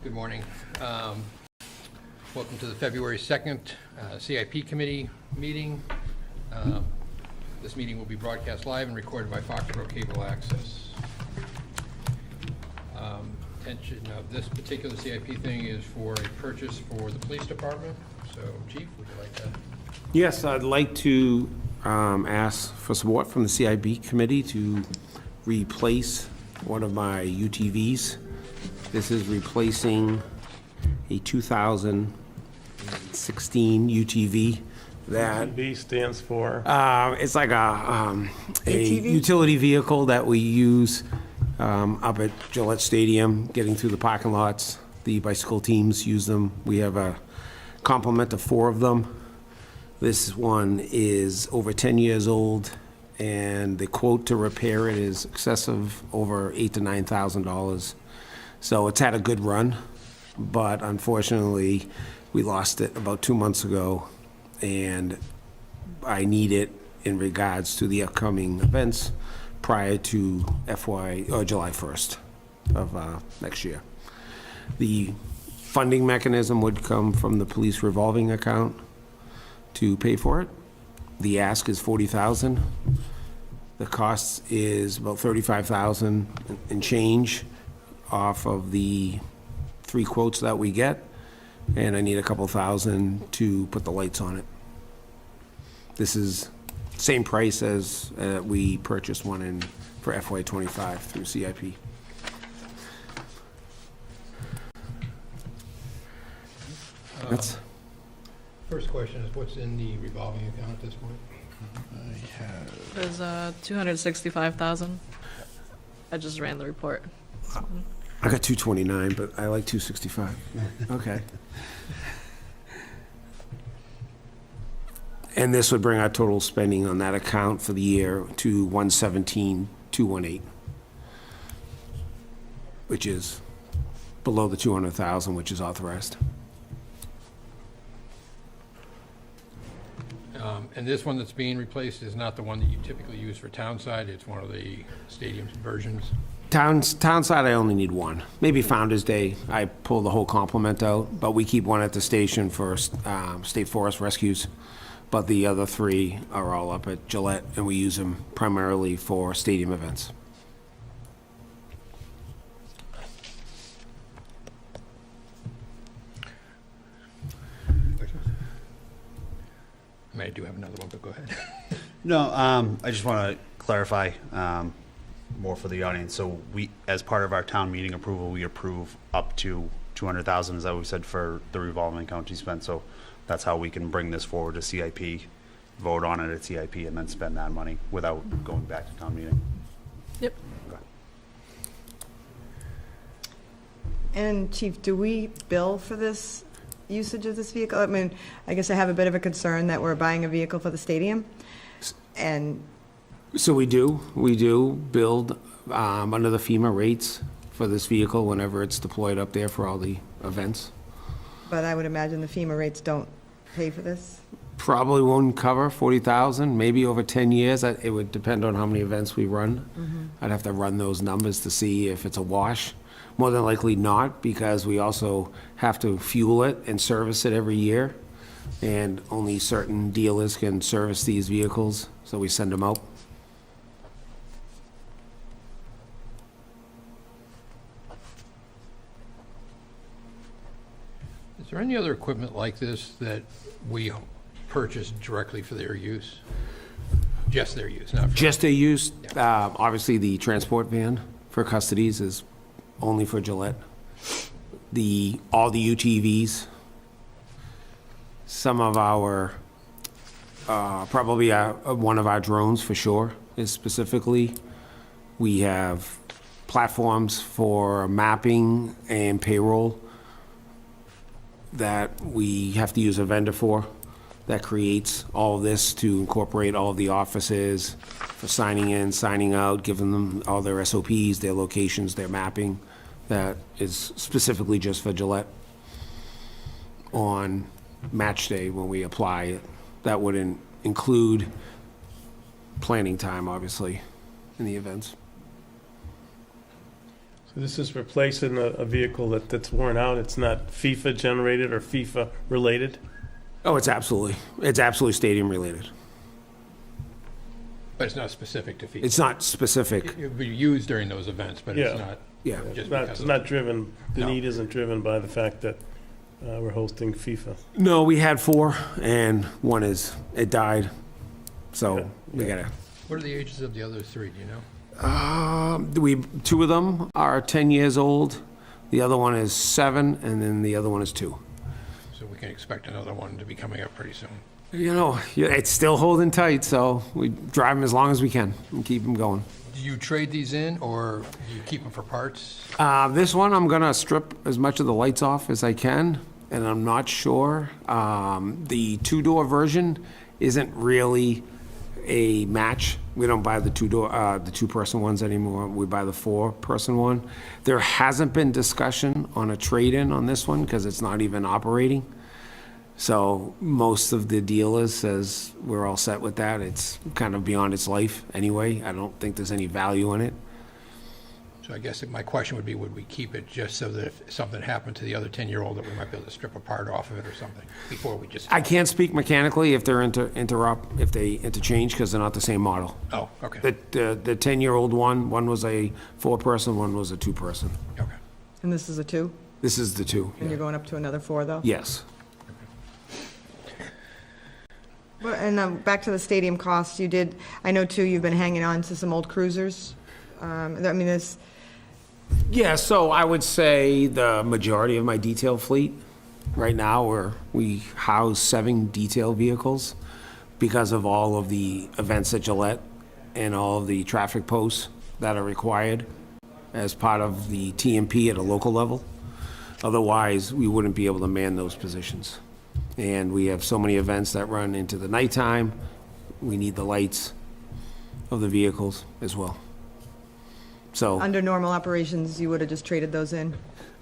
Good morning. Welcome to the February 2nd CIP Committee Meeting. This meeting will be broadcast live and recorded by Foxboro Cable Access. Intention of this particular CIP thing is for a purchase for the police department. So, Chief, would you like to? Yes, I'd like to ask for support from the CIP committee to replace one of my UTVs. This is replacing a 2016 UTV that UTV stands for? it's like a utility vehicle that we use up at Gillette Stadium, getting through the parking lots. The bicycle teams use them. We have a complement of 4 of them. This one is over 10 years old, and the quote to repair it is excessive, over $8,000 to $9,000. So it's had a good run, but unfortunately, we lost it about 2 months ago, and I need it in regards to the upcoming events prior to July 1st of next year. The funding mechanism would come from the police revolving account to pay for it. The ask is $40,000. The cost is about $35,000 and change off of the 3 quotes that we get, and I need a couple thousand to put the lights on it. This is same price as we purchased one for FY25 through CIP. That's First question is, what's in the revolving account at this point? There's $265,000. I just ran the report. I got 229, but I like 265. Okay. And this would bring our total spending on that account for the year to $117,218, which is below the $200,000, which is authorized. And this one that's being replaced is not the one that you typically use for Townside. It's one of the stadium's versions. Townside, I only need one. Maybe Founder's Day, I pull the whole complement out, but we keep one at the station for state forest rescues. But the other 3 are all up at Gillette, and we use them primarily for stadium events. I mean, I do have another one, but go ahead. No, I just want to clarify more for the audience. So we, as part of our town meeting approval, we approve up to 200,000, as we said, for the revolving account to spend. So that's how we can bring this forward to CIP, vote on it at CIP, and then spend that money without going back to town meeting. Yep. Okay. And Chief, do we bill for this usage of this vehicle? I mean, I guess I have a bit of a concern that we're buying a vehicle for the stadium, and So we do build under the FEMA rates for this vehicle whenever it's deployed up there for all the events. but I would imagine the FEMA rates don't pay for this. Probably won't cover 40,000, maybe over 10 years. It would depend on how many events we run. I'd have to run those numbers to see if it's a wash. More than likely not, because we also have to fuel it and service it every year. And only certain dealers can service these vehicles, so we send them out. Is there any other equipment like this that we purchase directly for their use? Just their use, not for... Just their use, obviously the transport van for custodies is only for Gillette. All the UTVs, some of our, probably one of our drones for sure is specifically. We have platforms for mapping and payroll that we have to use a vendor for, that creates all of this to incorporate all of the offices for signing in, signing out, giving them all their SOPs, their locations, their mapping. That is specifically just for Gillette. On match day when we apply it, that would include planning time, obviously, in the events. So this is replacing a vehicle that's worn out. It's not FIFA generated or FIFA related. Oh, it's absolutely stadium related. But it's not specific to FIFA. It's not specific. It would be used during those events, but it's Yeah. not Yeah. just It's because of... not driven, the No. need isn't driven by the fact that we're hosting FIFA. No, we had 4, and one it died. So Yeah. we gotta. What are the ages of the other 3, do you know? 2 of them are 10 years old. The other one is 7, and then the other one is 2. So we can expect another one to be coming up pretty soon. You know, it's still holding tight, so we drive them as long as we can and keep them going. Do you trade these in, or do you keep them for parts? This one, I'm gonna strip as much of the lights off as I can, and I'm not sure. The 2-door version isn't really a match. We don't buy the 2-person ones anymore. We buy the 4-person one. There hasn't been discussion on a trade-in on this one because it's not even operating. So most of the dealers says we're all set with that. It's kind of beyond its life anyway. I don't think there's any value in it. So I guess my question would be, would we keep it just so that if something happened to the other 10-year-old, that we might be able to strip a part off of it or something before we just... I can't speak mechanically if they're if they interchange because they're not the same model. Oh, okay, The 10-year-old one was a 4-person, one was a 2-person. okay. And this is a 2? This is the 2. And you're going up to another 4, though? Yes. Well, and back to the stadium costs, I know, too, you've been hanging on to some old cruisers. I mean, this, Yeah, so I would say the majority of my detail fleet right now, we house 7 detail vehicles because of all of the events at Gillette and all of the traffic posts that are required as part of the TMP at a local level. Otherwise, we wouldn't be able to man those positions. And we have so many events that run into the nighttime. We need the lights of the vehicles as well. So, under normal operations, you would have just traded those in,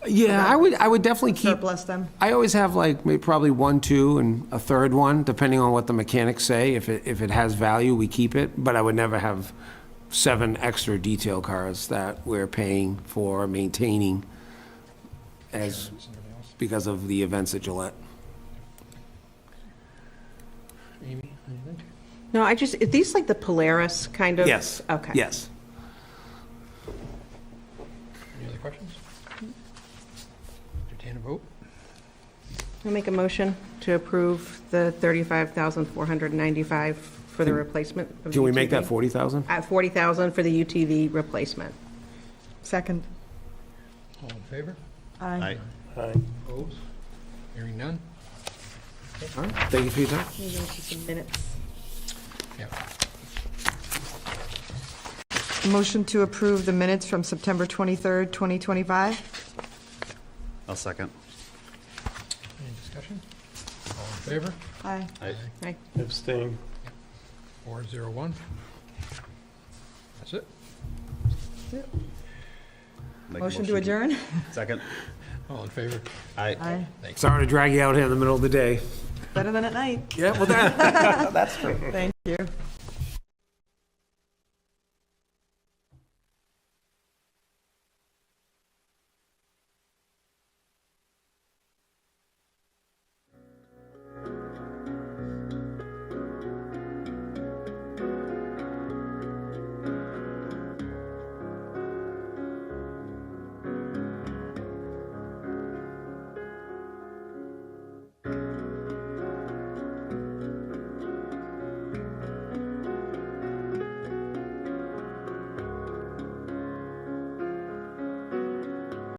yeah, I would definitely keep, surplus them? I always have like maybe probably 1, 2, and a third one, depending on what the mechanics say. If it has value, we keep it, but I would never have 7 extra detail cars that we're paying for maintaining because of the events at Gillette. Amy, anything? No, are these like the Polaris kind of? Yes. Okay. Yes. Any other questions? Entertain a vote? I'll make a motion to approve the $35,495 for the replacement of the Can we make that UTV. 40,000? At $40,000 for the UTV replacement. Second. All in favor? Aye. Aye. Opposed? Hearing none? All right, thank you for your time. Maybe some minutes. Yeah. Motion to approve the minutes from September 23rd, 2025. I'll second. Any discussion? All in favor? Aye. Aye. Abstain. 401. That's it? Make a Motion to adjourn? Second. All in favor? Aye. Aye. Thank you. Sorry to drag you out here in the middle of the day. Better than at night. Yeah, well, that. Thank you.